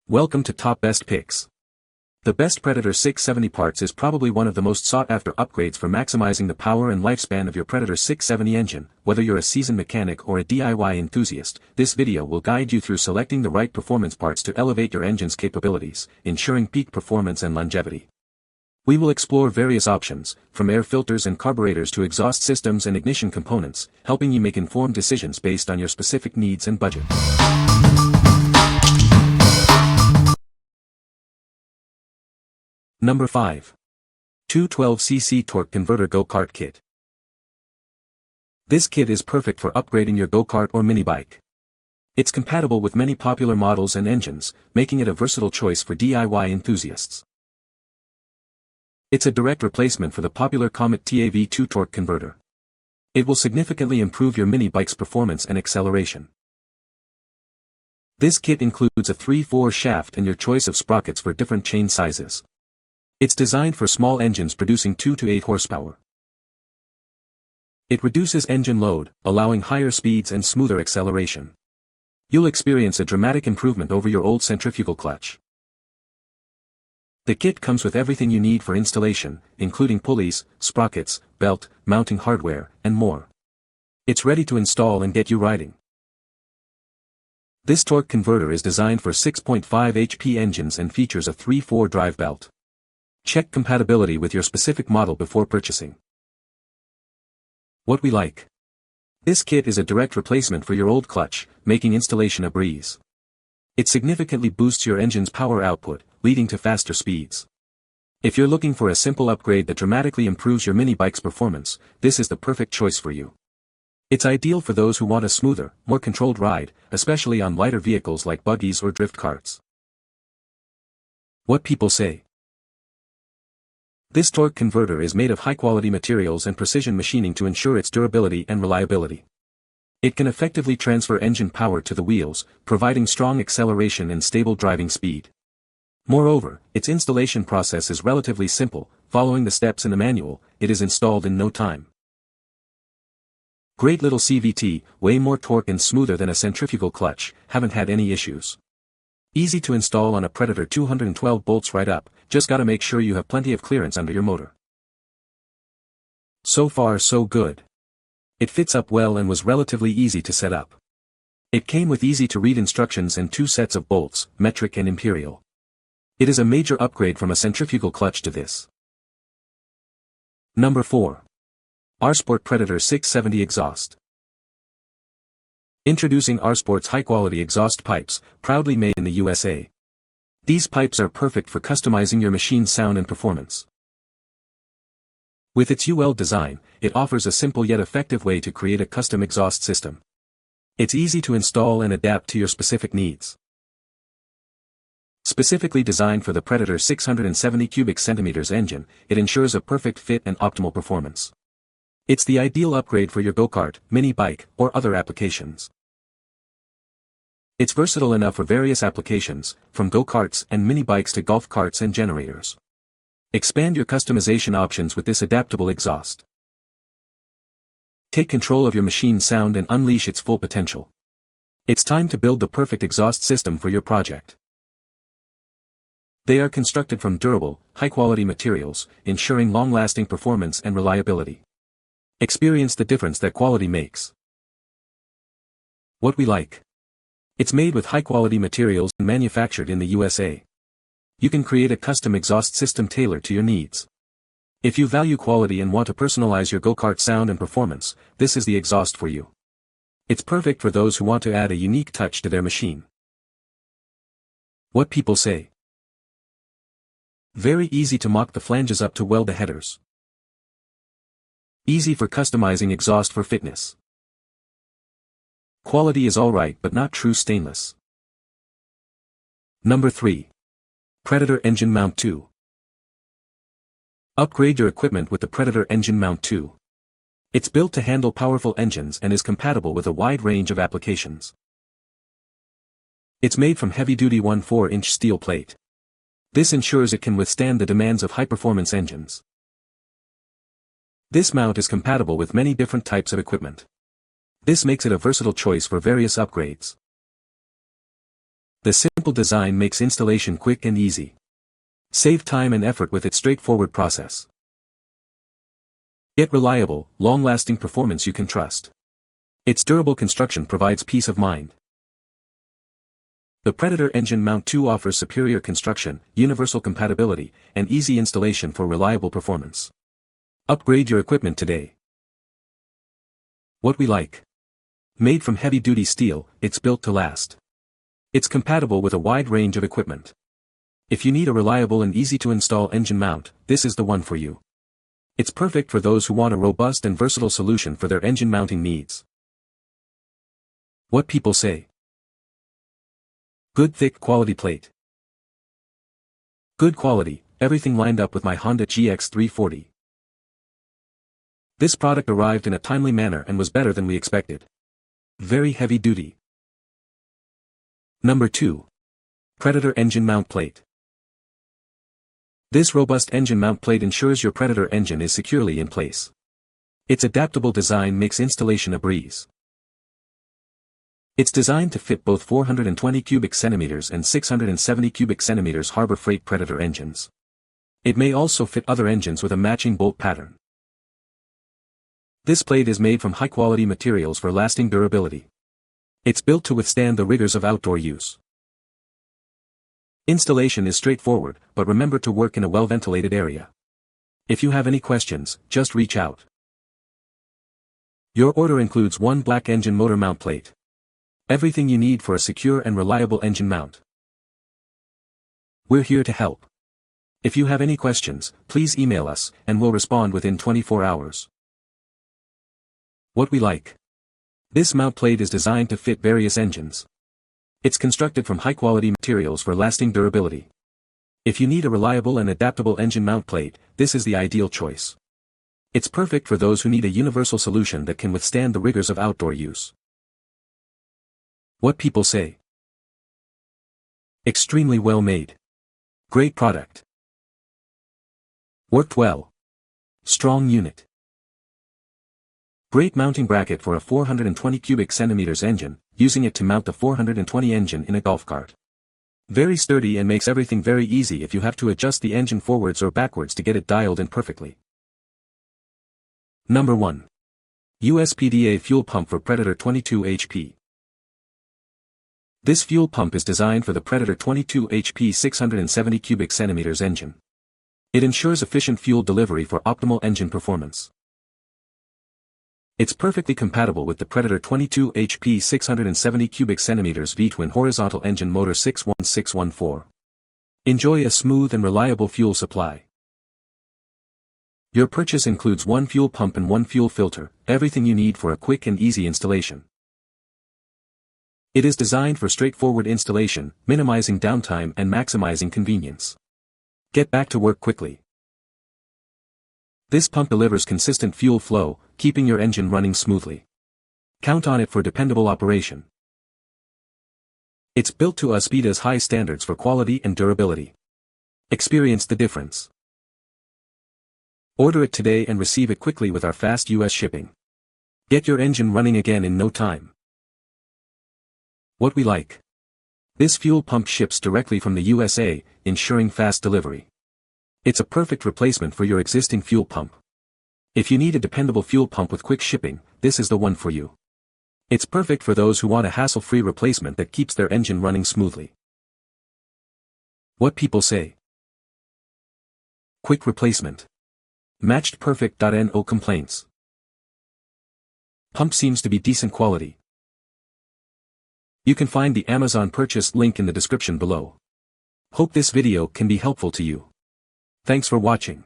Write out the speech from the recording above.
Welcome to Top Best Picks. The best Predator 670 parts is probably one of the most sought-after upgrades for maximizing the power and lifespan of your Predator 670 engine. Whether you're a seasoned mechanic or a DIY enthusiast, this video will guide you through selecting the right performance parts to elevate your engine's capabilities, ensuring peak performance and longevity. We will explore various options, from air filters and carburetors to exhaust systems and ignition components, helping you make informed decisions based on your specific needs and budget. Number 5. 212cc Torque Converter Go-Kart Kit. This kit is perfect for upgrading your go-kart or mini bike. It's compatible with many popular models and engines, making it a versatile choice for DIY enthusiasts. It's a direct replacement for the popular Comet TAV2 torque converter. It will significantly improve your mini bike's performance and acceleration. This kit includes a 3/4 shaft and your choice of sprockets for different chain sizes. It's designed for small engines producing 2 to 8 horsepower. It reduces engine load, allowing higher speeds and smoother acceleration. You'll experience a dramatic improvement over your old centrifugal clutch. The kit comes with everything you need for installation, including pulleys, sprockets, belt, mounting hardware, and more. It's ready to install and get you riding. This torque converter is designed for 6.5 HP engines and features a 3/4 drive belt. Check compatibility with your specific model before purchasing. What we like. This kit is a direct replacement for your old clutch, making installation a breeze. It significantly boosts your engine's power output, leading to faster speeds. If you're looking for a simple upgrade that dramatically improves your mini bike's performance, this is the perfect choice for you. It's ideal for those who want a smoother, more controlled ride, especially on lighter vehicles like buggies or drift carts. What people say. This torque converter is made of high-quality materials and precision machining to ensure its durability and reliability. It can effectively transfer engine power to the wheels, providing strong acceleration and stable driving speed. Moreover, its installation process is relatively simple. Following the steps in the manual, it is installed in no time. Great little CVT, way more torque and smoother than a centrifugal clutch, haven't had any issues. Easy to install on a Predator 212 bolts right up, just gotta make sure you have plenty of clearance under your motor. So far so good. It fits up well and was relatively easy to set up. It came with easy to read instructions and 2 sets of bolts, metric and imperial. It is a major upgrade from a centrifugal clutch to this. Number 4. ARSPORT Predator 670 Exhaust. Introducing ARSPORT's high-quality exhaust pipes, proudly made in the USA. These pipes are perfect for customizing your machine's sound and performance. With its UL design, it offers a simple yet effective way to create a custom exhaust system. It's easy to install and adapt to your specific needs. Specifically designed for the Predator 670 cubic centimeters engine, it ensures a perfect fit and optimal performance. It's the ideal upgrade for your go-kart, mini bike, or other applications. It's versatile enough for various applications, from go-karts and mini bikes to golf carts and generators. Expand your customization options with this adaptable exhaust. Take control of your machine's sound and unleash its full potential. It's time to build the perfect exhaust system for your project. They are constructed from durable, high-quality materials, ensuring long-lasting performance and reliability. Experience the difference that quality makes. What we like. It's made with high-quality materials and manufactured in the USA. You can create a custom exhaust system tailored to your needs. If you value quality and want to personalize your go-kart sound and performance, this is the exhaust for you. It's perfect for those who want to add a unique touch to their machine. What people say. Very easy to mock the flanges up to weld the headers. Easy for customizing exhaust for fitness. Quality is alright but not true stainless. Number 3. Predator Engine Mount 2. Upgrade your equipment with the Predator Engine Mount 2. It's built to handle powerful engines and is compatible with a wide range of applications. It's made from heavy-duty 1/4-inch steel plate. This ensures it can withstand the demands of high-performance engines. This mount is compatible with many different types of equipment. This makes it a versatile choice for various upgrades. The simple design makes installation quick and easy. Save time and effort with its straightforward process. Get reliable, long-lasting performance you can trust. Its durable construction provides peace of mind. The Predator Engine Mount 2 offers superior construction, universal compatibility, and easy installation for reliable performance. Upgrade your equipment today. What we like. Made from heavy-duty steel, it's built to last. It's compatible with a wide range of equipment. If you need a reliable and easy-to-install engine mount, this is the one for you. It's perfect for those who want a robust and versatile solution for their engine mounting needs. What people say. Good thick quality plate. Good quality, everything lined up with my Honda GX340. This product arrived in a timely manner and was better than we expected. Very heavy duty. Number 2. Predator Engine Mount Plate. This robust engine mount plate ensures your Predator engine is securely in place. Its adaptable design makes installation a breeze. It's designed to fit both 420 cubic centimeters and 670 cubic centimeters Harbor Freight Predator engines. It may also fit other engines with a matching bolt pattern. This plate is made from high-quality materials for lasting durability. It's built to withstand the rigors of outdoor use. Installation is straightforward, but remember to work in a well-ventilated area. If you have any questions, just reach out. Your order includes one black engine motor mount plate. Everything you need for a secure and reliable engine mount. We're here to help. If you have any questions, please email us, and we'll respond within 24 hours. What we like. This mount plate is designed to fit various engines. It's constructed from high-quality materials for lasting durability. If you need a reliable and adaptable engine mount plate, this is the ideal choice. It's perfect for those who need a universal solution that can withstand the rigors of outdoor use. What people say. Extremely well made. Great product. Worked well. Strong unit. Great mounting bracket for a 420 cubic centimeters engine, using it to mount the 420 engine in a golf cart. Very sturdy and makes everything very easy if you have to adjust the engine forwards or backwards to get it dialed in perfectly. Number 1. USPEEDA fuel pump for Predator 22 HP. This fuel pump is designed for the Predator 22 HP 670 cubic centimeters engine. It ensures efficient fuel delivery for optimal engine performance. It's perfectly compatible with the Predator 22 HP 670 cubic centimeters V-twin horizontal engine motor 61614. Enjoy a smooth and reliable fuel supply. Your purchase includes one fuel pump and one fuel filter, everything you need for a quick and easy installation. It is designed for straightforward installation, minimizing downtime and maximizing convenience. Get back to work quickly. This pump delivers consistent fuel flow, keeping your engine running smoothly. Count on it for dependable operation. It's built to USPEEDA's high standards for quality and durability. Experience the difference. Order it today and receive it quickly with our fast US shipping. Get your engine running again in no time. What we like. This fuel pump ships directly from the USA, ensuring fast delivery. It's a perfect replacement for your existing fuel pump. If you need a dependable fuel pump with quick shipping, this is the one for you. It's perfect for those who want a hassle-free replacement that keeps their engine running smoothly. What people say. Quick replacement. Matched perfect. No complaints. Pump seems to be decent quality. You can find the Amazon purchase link in the description below. Hope this video can be helpful to you. Thanks for watching.